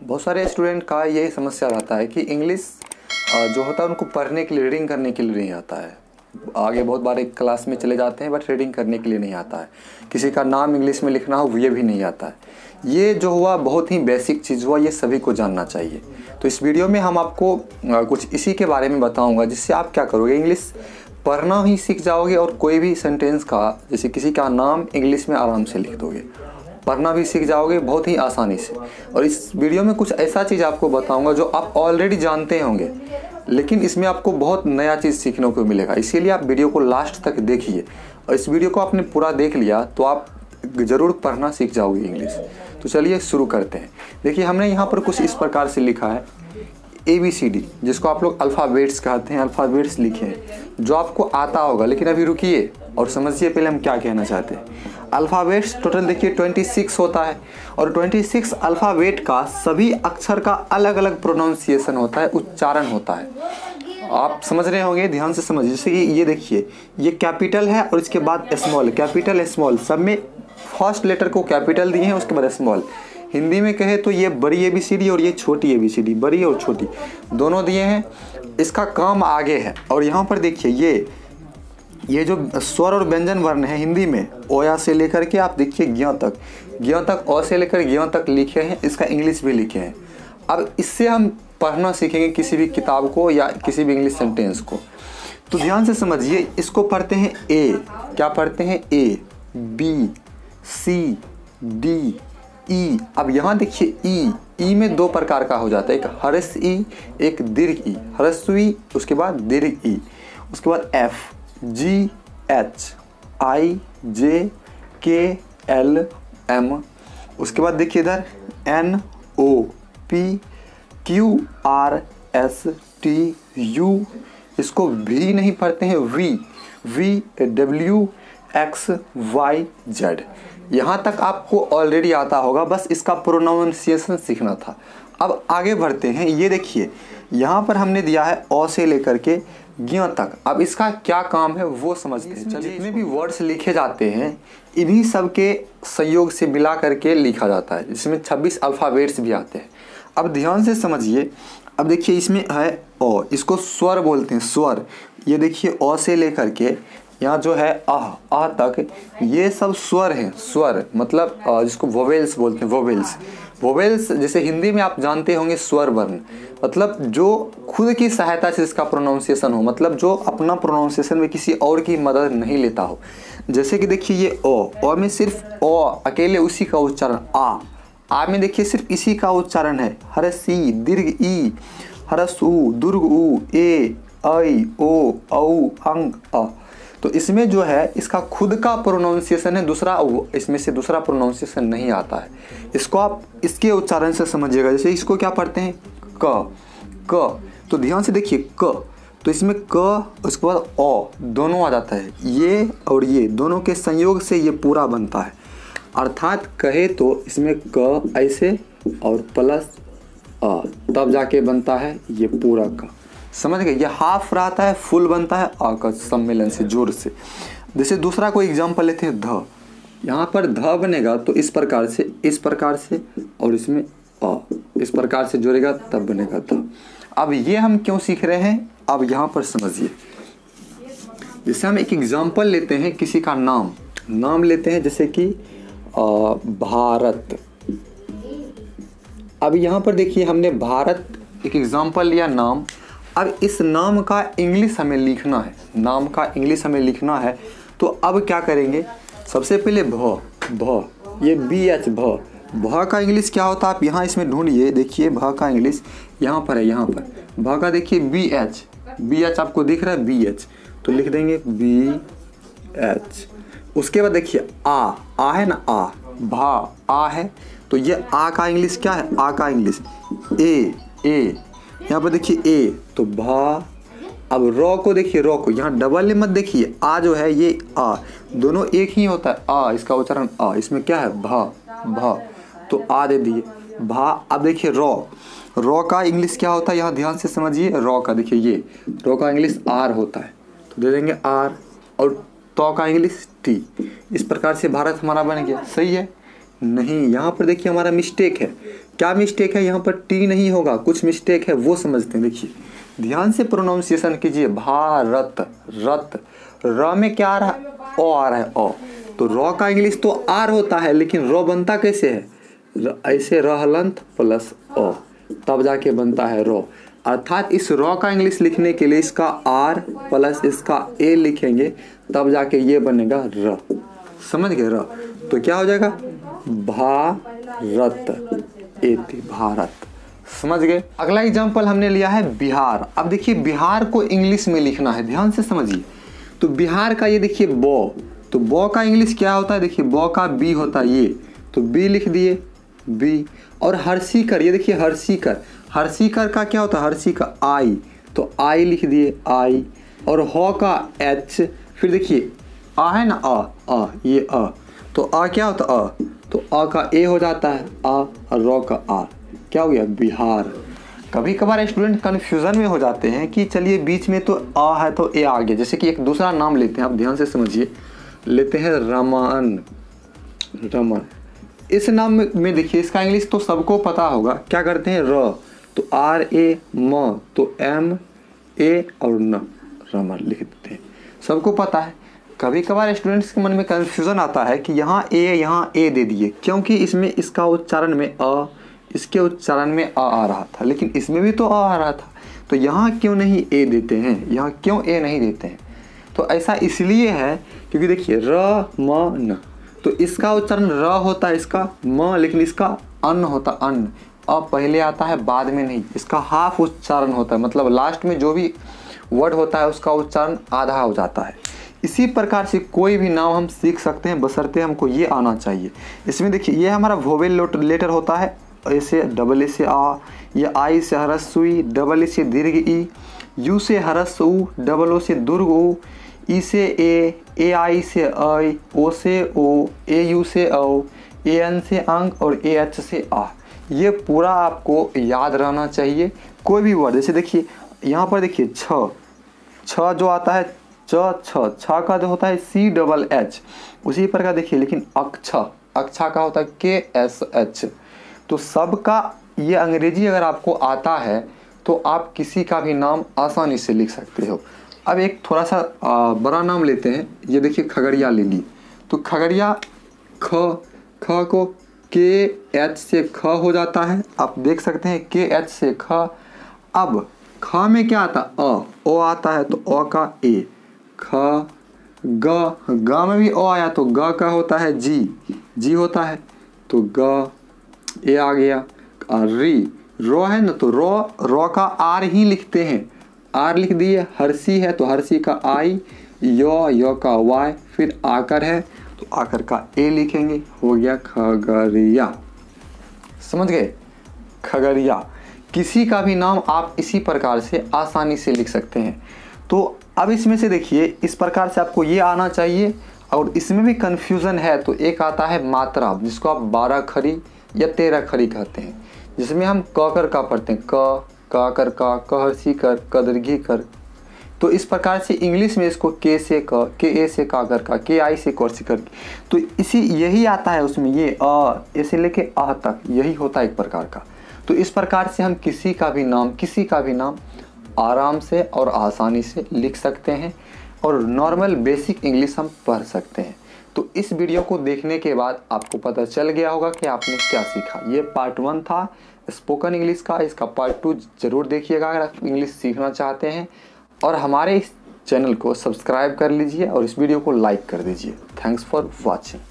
बहुत सारे स्टूडेंट का यही समस्या रहता है कि इंग्लिश जो होता है उनको पढ़ने के लिए, रीडिंग करने के लिए नहीं आता है। आगे बहुत बार एक क्लास में चले जाते हैं बट रीडिंग करने के लिए नहीं आता है। किसी का नाम इंग्लिश में लिखना हो ये भी नहीं आता है। ये जो हुआ बहुत ही बेसिक चीज़ हुआ, ये सभी को जानना चाहिए। तो इस वीडियो में हम आपको कुछ इसी के बारे में बताऊँगा, जिससे आप क्या करोगे, इंग्लिश पढ़ना ही सीख जाओगे और कोई भी सेंटेंस का, जैसे किसी का नाम इंग्लिश में आराम से लिख दोगे, पढ़ना भी सीख जाओगे बहुत ही आसानी से। और इस वीडियो में कुछ ऐसा चीज़ आपको बताऊंगा जो आप ऑलरेडी जानते होंगे, लेकिन इसमें आपको बहुत नया चीज़ सीखने को मिलेगा। इसीलिए आप वीडियो को लास्ट तक देखिए, और इस वीडियो को आपने पूरा देख लिया तो आप ज़रूर पढ़ना सीख जाओगे इंग्लिश। तो चलिए शुरू करते हैं। देखिए हमने यहाँ पर कुछ इस प्रकार से लिखा है ABCD, जिसको आप लोग अल्फ़ाबेट्स कहते हैं। अल्फ़ाबेट्स लिखे हैं जो आपको आता होगा, लेकिन अभी रुकिए और समझिए पहले हम क्या कहना चाहते हैं। अल्फ़ाबेट्स टोटल देखिए 26 होता है, और 26 अल्फ़ाबेट का सभी अक्षर का अलग अलग प्रोनाउंसिएशन होता है, उच्चारण होता है। आप समझ रहे होंगे, ध्यान से समझिए। जैसे कि ये देखिए, ये कैपिटल है और इसके बाद स्मॉल, कैपिटल स्मॉल, सब में फर्स्ट लेटर को कैपिटल दिए हैं, उसके बाद स्मॉल। हिंदी में कहे तो ये बड़ी ABCD और ये छोटी ABCD, बड़ी और छोटी दोनों दिए हैं। इसका काम आगे है। और यहाँ पर देखिए ये जो स्वर और व्यंजन वर्ण है हिंदी में, ओया से लेकर के आप देखिए ज्ञ तक, ओ से लेकर ज्ञ तक लिखे हैं। इसका इंग्लिश भी लिखे हैं। अब इससे हम पढ़ना सीखेंगे किसी भी किताब को या किसी भी इंग्लिश सेंटेंस को। तो ध्यान से समझिए, इसको पढ़ते हैं ए। क्या पढ़ते हैं? A B C D E। अब यहाँ देखिए ई में दो प्रकार का हो जाता है, एक हर्ष ई, एक दीर्घ ई। हर्ष ई, उसके बाद दीर्घ ई, उसके बाद F G H I J K L M, उसके बाद देखिए इधर N O P Q R S T U। इसको भी नहीं पढ़ते हैं, V W X Y Z। यहाँ तक आपको ऑलरेडी आता होगा, बस इसका प्रोनाउंसिएशन सीखना था। अब आगे बढ़ते हैं। ये देखिए यहाँ पर हमने दिया है ओ से लेकर के ज्ञ तक। अब इसका क्या काम है वो समझते हैं। चलिए, जितने भी वर्ड्स लिखे जाते हैं इन्हीं सब के संयोग से मिला करके लिखा जाता है, जिसमें 26 अल्फ़ाबेट्स भी आते हैं। अब ध्यान से समझिए। अब देखिए इसमें है ओ, इसको स्वर बोलते हैं, स्वर। ये देखिए ओ से लेकर के यहाँ जो है आह तक, ये सब स्वर हैं। स्वर मतलब जिसको वोवेल्स बोलते हैं, वोवेल्स जैसे हिंदी में आप जानते होंगे स्वर वर्ण, मतलब जो खुद की सहायता से इसका प्रोनाउंसिएशन हो, मतलब जो अपना प्रोनाउंसिएशन में किसी और की मदद नहीं लेता हो। जैसे कि देखिए ये ओ में सिर्फ ओ अकेले, उसी का उच्चारण। आ में देखिए सिर्फ इसी का उच्चारण है। हरसी दीर्घ ई, हरस उ, दुर्ग उ, ए ऐ ओ औ अंग अ। तो इसमें जो है इसका खुद का प्रोनाउंसिएशन है, दूसरा इसमें से दूसरा प्रोनाउंसिएशन नहीं आता है। इसको आप इसके उच्चारण से समझिएगा। जैसे इसको क्या पढ़ते हैं? क। तो ध्यान से देखिए क, तो इसमें क, उसके बाद ओ, दोनों आ जाता है। ये और ये दोनों के संयोग से ये पूरा बनता है। अर्थात कहे तो इसमें क ऐसे और प्लस अ, तब जाके बनता है ये पूरा का। समझ गए? ये हाफ रहता है, फुल बनता है अ का सम्मेलन से, जोर से। जैसे दूसरा कोई एग्जांपल लेते हैं, ध। यहाँ पर ध बनेगा तो इस प्रकार से, और इसमें अ इस प्रकार से जोड़ेगा तब बनेगा ध। अब ये हम क्यों सीख रहे हैं, अब यहाँ पर समझिए। जैसे हम एक एग्जांपल लेते हैं, किसी का नाम लेते हैं, जैसे कि भारत। अब यहाँ पर देखिए हमने भारत एक एग्जांपल लिया, नाम। अब इस नाम का इंग्लिश हमें लिखना है, तो अब क्या करेंगे? सबसे पहले भ, ये BH भ का इंग्लिश क्या होता है? आप यहाँ इसमें ढूंढिए। देखिए भ का इंग्लिश यहाँ पर है, यहाँ पर भ का देखिए BH आपको दिख रहा है, BH, तो लिख देंगे BH। उसके बाद देखिए आ है ना, आ है, तो ये आ का इंग्लिश क्या है? आ का इंग्लिश ए। यहाँ पर देखिए ए, तो भा। अब रॉ को देखिए, रॉ को यहाँ डबल मत देखिए, आ जो है ये आ, दोनों एक ही होता है। आ, इसका उच्चारण आ, इसमें क्या है? भा, तो आ दे दिए, भा। अब देखिए रॉ का इंग्लिश क्या होता है? यहाँ ध्यान से समझिए। रॉ का देखिए, ये रॉ का इंग्लिश आर होता है, तो दे देंगे आर। और तो का इंग्लिश टी। इस प्रकार से भारत हमारा बन गया। सही है, नहीं, यहाँ पर देखिए हमारा मिस्टेक है। क्या मिस्टेक है? यहाँ पर टी नहीं होगा, कुछ मिस्टेक है, वो समझते हैं। देखिए ध्यान से प्रोनाउंसिएशन कीजिए। भारत, रत, र में क्या आ रहा है? ओ आ रहा है, ओ। तो र का इंग्लिश तो आर होता है, लेकिन र बनता कैसे है? ऐसे रहलंत प्लस ओ, तब जाके बनता है रो। अर्थात इस रॉ का इंग्लिश लिखने के लिए इसका आर प्लस इसका ए लिखेंगे, तब जाके ये बनेगा र। समझ गए? र। तो क्या हो जाएगा? भारत, एति, भारत। समझ गए? अगला एग्जाम्पल हमने लिया है बिहार। अब देखिए बिहार को इंग्लिश में लिखना है, ध्यान से समझिए। तो बिहार का ये देखिए बो, तो बो का इंग्लिश क्या होता है? देखिए बो का बी होता है ये, तो बी लिख दिए, बी। और हर्षिकर, ये देखिए हर्षिकर, हर्षिकर का क्या होता है? हर्षी का आई, तो आई लिख दिए, आई। और हो का एच, फिर देखिए आ है ना, आ, ये आ, तो आ क्या होता है? आ, तो आ का ए हो जाता है, आ, और रो का आर, क्या हो गया? बिहार। कभी कभार स्टूडेंट कन्फ्यूजन में हो जाते हैं कि चलिए बीच में तो आ है तो ए आ गया। जैसे कि एक दूसरा नाम लेते हैं, आप ध्यान से समझिए, लेते हैं रमन, रमन। इस नाम में देखिए इसका इंग्लिश तो सबको पता होगा, क्या करते हैं? र, तो आर ए, म, तो एम ए और न, रमन लिख देते हैं, सबको पता है। कभी कभार स्टूडेंट्स के मन में कन्फ्यूजन आता है कि यहाँ ए दे दिए, क्योंकि इसमें इसका उच्चारण में अ, इसके उच्चारण में आ रहा था, लेकिन इसमें भी तो आ रहा था, तो यहाँ क्यों नहीं ए देते हैं? यहाँ क्यों ए नहीं देते हैं? तो ऐसा इसलिए है क्योंकि देखिए र म न, तो इसका उच्चारण र होता है, इसका म, लेकिन इसका अन्न होता, अन्न। अब पहले आता है, बाद में नहीं, इसका हाफ उच्चारण होता है, मतलब लास्ट में जो भी वर्ड होता है उसका उच्चारण आधा हो जाता है। इसी प्रकार से कोई भी नाम हम सीख सकते हैं, बशर्ते हमको ये आना चाहिए। इसमें देखिए ये हमारा वोवेल लेटर होता है, ऐसे डबल ए से आ, ये आई से हरस सुई, डबल ए से दीर्घ ई, यू से हरस उ, डबल ओ से दुर्ग उ, ई से ए आई से आई, ओ से ओ, ए यू से औ, ए एन से अंग और ए एच से आ। ये पूरा आपको याद रहना चाहिए। कोई भी वर्ड, जैसे देखिए यहाँ पर देखिए छ, छ जो आता है च, छ का जो होता है सी डबल एच, उसी प्रकार देखिए, लेकिन अक्षा, अक्षा का होता है के एस एच। तो सबका ये अंग्रेजी अगर आपको आता है तो आप किसी का भी नाम आसानी से लिख सकते हो। अब एक थोड़ा सा बड़ा नाम लेते हैं, ये देखिए खगड़िया ले ली, तो खगड़िया ख, ख को के एच से ख हो जाता है, आप देख सकते हैं के एच से ख। अब ख में क्या आता? अ, ओ आता है, तो अ का ए, ख, ग में भी ओ आया, तो ग का होता है जी, जी होता है, तो ग, ए आ गया। री, रो है ना, तो रो का आर ही लिखते हैं, आर लिख दिए। हर्षी है तो हर्षी का आई, यो का वाई, फिर आकर है तो आकर का ए लिखेंगे, हो गया खगड़िया। समझ गए? खगड़िया। किसी का भी नाम आप इसी प्रकार से आसानी से लिख सकते हैं। तो अब इसमें से देखिए इस प्रकार से आपको ये आना चाहिए। और इसमें भी कन्फ्यूज़न है, तो एक आता है मात्रा, जिसको आप 12 खड़ी या 13 खड़ी कहते हैं, जिसमें हम क कर का पढ़ते हैं, का कर का, कहर्षी कर, कदर्घी कर। तो इस प्रकार से इंग्लिश में इसको के से क, के ए से का कर का, के आई से कौरसी कर। तो इसी यही आता है उसमें, ये अ ऐसे लेके अह तक यही होता है एक प्रकार का। तो इस प्रकार से हम किसी का भी नाम आराम से और आसानी से लिख सकते हैं और नॉर्मल बेसिक इंग्लिश हम पढ़ सकते हैं। तो इस वीडियो को देखने के बाद आपको पता चल गया होगा कि आपने क्या सीखा। ये पार्ट 1 था स्पोकन इंग्लिश का, इसका पार्ट 2 जरूर देखिएगा अगर आप इंग्लिश सीखना चाहते हैं। और हमारे इस चैनल को सब्सक्राइब कर लीजिए और इस वीडियो को लाइक कर दीजिए। Thanks for watching.